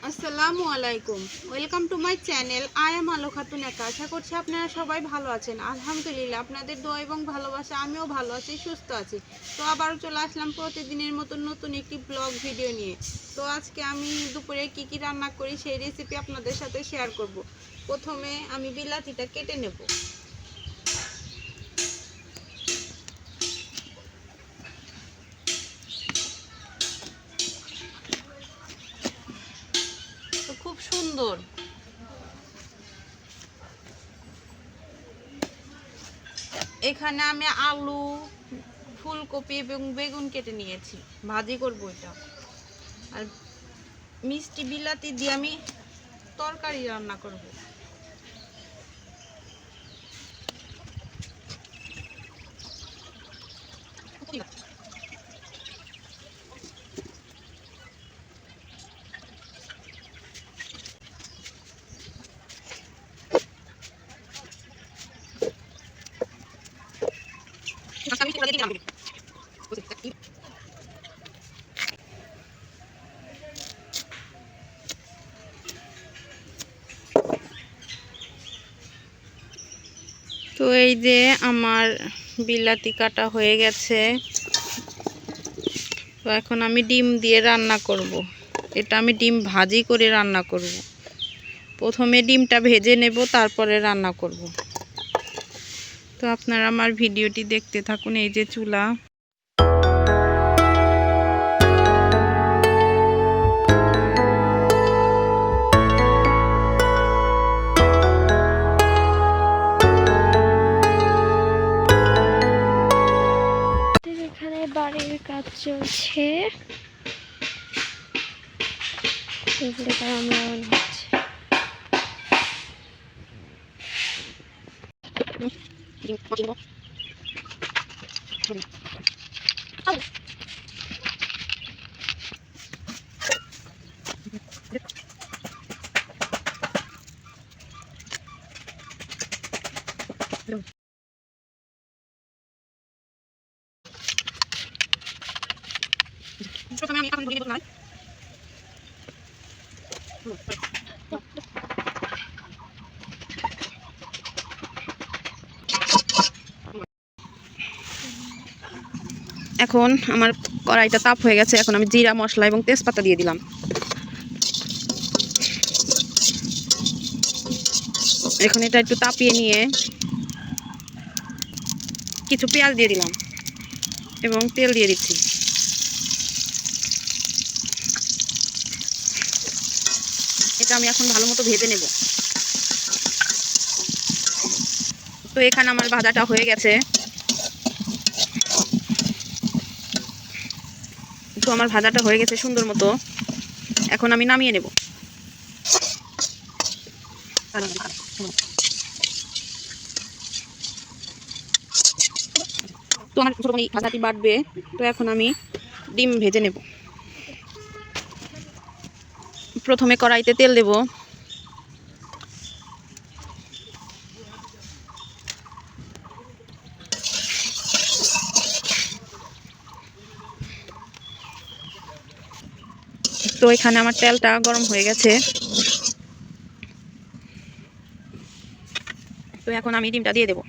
আসসালামু আলাইকুম, welcome to my channel. I am আলো খাতুন একা। আশা করছি আপনারা সবাই ভালো আছেন। আলহামদুলিল্লাহ, আপনাদের দোয়া এবং ভালোবাসা আমিও ভালো আছি, সুস্থ আছি। তো আবারও চলে আসলাম প্রতিদিনের মতন নতুন একটি ব্লগ ভিডিও নিয়ে। তো আজকে আমি দুপুরে কি রান্না করি সেই রেসিপি আপনাদের সাথে শেয়ার করব। প্রথমে আমি বিলাতিটা কেটে নেব। তো খুব সুন্দর এখানে আমি আলু, ফুলকপি এবং বেগুন কেটে নিয়েছি, ভাজি করব এটা। আর মিষ্টি বিলাতি দিয়ে আমি তরকারি রান্না করব। তো এই যে আমার বিলাতি কাটা হয়ে গেছে। তো এখন আমি ডিম দিয়ে রান্না করব। এটা আমি ডিম ভাজি করে রান্না করব। প্রথমে ডিমটা ভেজে নেব, তারপরে রান্না করব। তো আপনারা আমার ভিডিওটি দেখতে থাকুন। এই যে চুলা, এখানে বাড়ির কাজ চলছে, আমরা হচ্ছে প্রথমে আমি এখন ভেজে নেব। এখন আমার কড়াইটা তাপ হয়ে গেছে। এখন আমি জিরা, মশলা এবং তেজপাতা দিয়ে দিলাম। এখন এটা একটু তাপিয়ে নিয়ে কিছু পেঁয়াজ দিয়ে দিলাম এবং তেল দিয়ে দিচ্ছি। এটা আমি এখন ভালো মতো ভেজে নেব। তো এখানে আমার ভাজাটা হয়ে গেছে। তো আমার ভাজাটা হয়ে গেছে সুন্দর মতো। এখন আমি নামিয়ে নেব। তো আমার ভাজাটি বাটবে। তো এখন আমি ডিম ভেজে নেব। প্রথমে কড়াইতে তেল দেব। তো এখানে আমার তেলটা গরম হয়ে গেছে। তো এখন আমি ডিমটা দিয়ে দেব।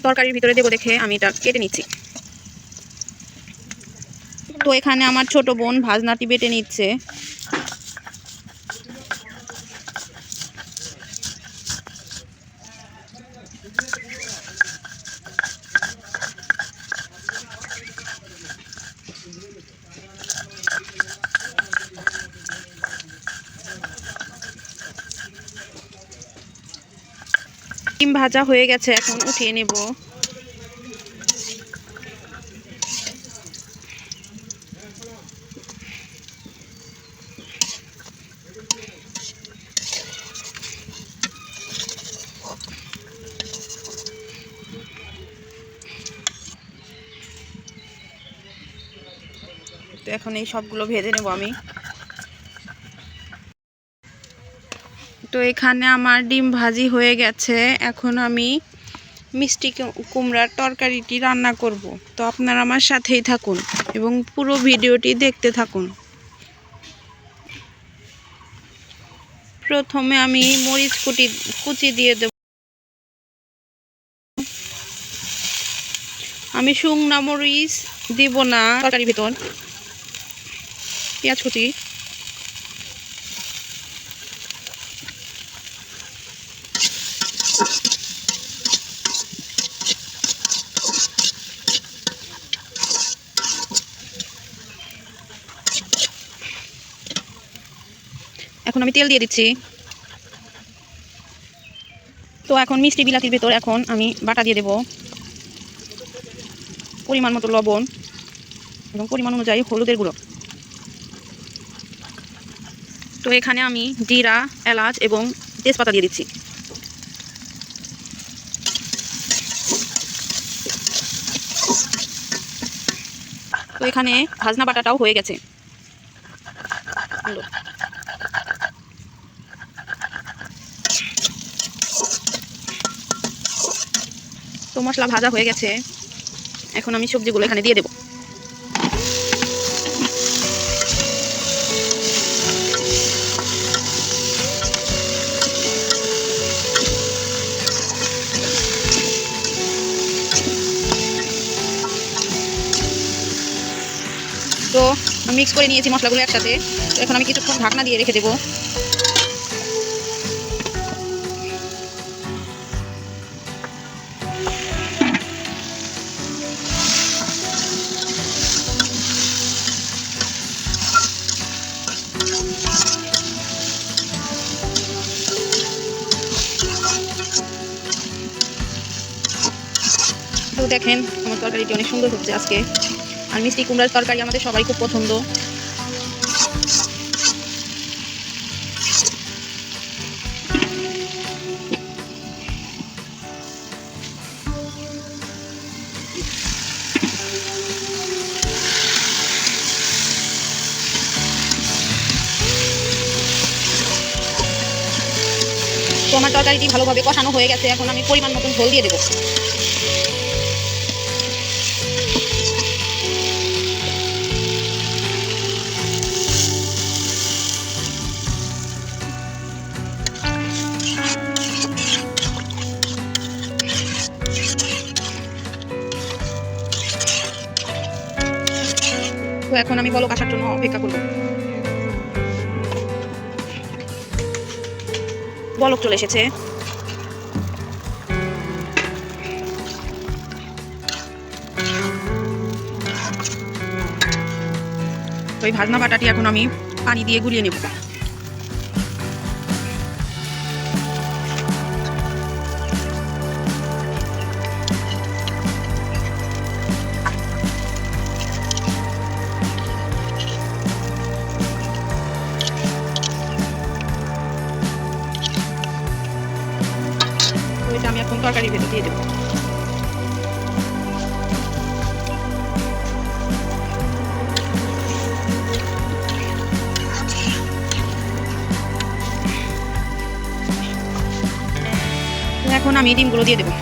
তরকারির ভিতরে দেবো দেখে আমি এটা কেটে নিচ্ছি। তো এখানে আমার ছোট বোন ভাজনাটি বেটে নিচ্ছে। ডিম ভাজা হয়ে গেছে, এখন উঠিয়ে নেব। তো এখন এই সবগুলো ভেজে নেব আমি। তো এখানে আমার ডিম ভাজি হয়ে গেছে। এখন আমি মিষ্টি কুমড়ার তরকারিটি রান্না করব। তো আপনারা আমার সাথেই থাকুন এবং পুরো ভিডিওটি দেখতে থাকুন। প্রথমে আমি মরিচ কুচি দিয়ে দেব। আমি শুকনা মরিচ দিব না তরকারির ভিতর। পেঁয়াজ কুচি, এখন আমি তেল দিয়ে দিচ্ছি। তো এখন মিষ্টি বিলাতির ভেতর এখন আমি বাটা দিয়ে দেব, পরিমাণ মতো লবণ এবং পরিমাণ অনুযায়ী হলুদের গুঁড়ো। তো এখানে আমি জিরা, এলাচ এবং তেজপাতা দিয়ে দিচ্ছি। তো এখানে ভাজনা বাটাটাও হয়ে গেছে। তো মশলা ভাজা হয়ে গেছে, এখন আমি সবজিগুলো এখানে দিয়ে দেব। তো আমি মিক্স করে নিয়েছি মশলাগুলো একসাথে। তো এখন আমি কিছুক্ষণ ঢাকনা দিয়ে রেখে দেবো। তো দেখেন আমার তরকারিটি অনেক সুন্দর হচ্ছে আজকে। আর মিষ্টি কুমড়ার তরকারি আমাদের সবাই খুব পছন্দ। তো আমার তরকারিটি ভালোভাবে কষানো হয়ে গেছে, এখন আমি পরিমাণ মতন ঝোল দিয়ে দেবো। তো এখন আমি বলক আসার জন্য অপেক্ষা করব। বলক চলে এসেছে। তো এই ভাজনা বাটাটি এখন আমি পানি দিয়ে গুলিয়ে নেব। এটা আমি এখন তরকারির ভেতর দিয়ে দেবো। এখন আমি ডিমগুলো দিয়ে দেবো।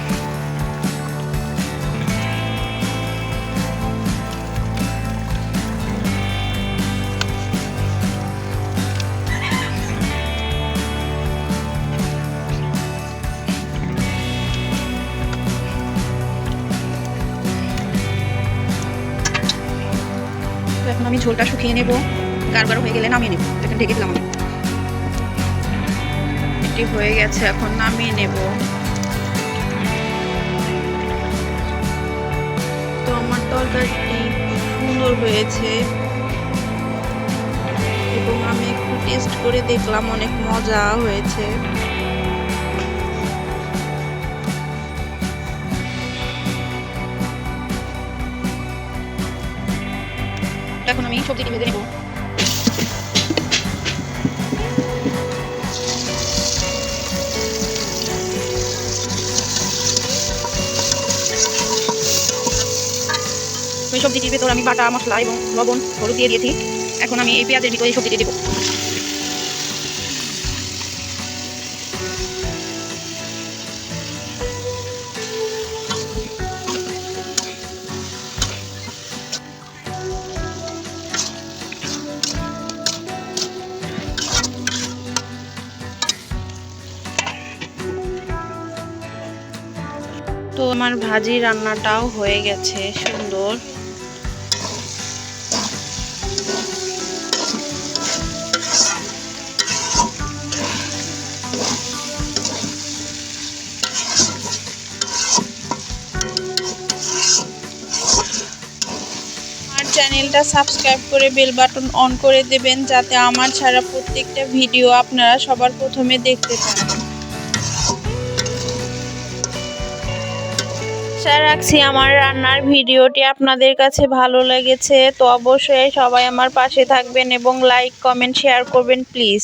এখন আমি ঝোলটা শুকিয়ে নেব, গাঢ় হয়ে গেলে নামিয়ে নেব। এখন ঢেকে দিলাম আমি। এটি হয়ে গেছে, এখন নামিয়ে নেব। তো আমার তরকারিটি সুন্দর হয়েছে এবং আমি একটু টেস্ট করে দেখলাম, অনেক মজা হয়েছে। এখন আমি সবজিটি ভেজে নেব। তো এই সবজিটির ভেতর আমি বাটা মশলা এবং লবণ হলুদ দিয়ে দিয়েছি। এখন আমি এই পেঁয়াজের ভিতরে এই সবজিটি দেবো। তো আমার ভাজি রান্নাটাও হয়ে গেছে সুন্দর। আমার চ্যানেলটা সাবস্ক্রাইব করে বেল বাটন অন করে দেবেন, যাতে আমার ছাড়া প্রত্যেকটা ভিডিও আপনারা সবার প্রথমে দেখতে পান। আশা রাখছি আমার রান্নার ভিডিওটি আপনাদের কাছে ভালো লেগেছে। তো অবশ্যই সবাই আমার পাশে থাকবেন এবং লাইক কমেন্ট শেয়ার করবেন প্লিজ।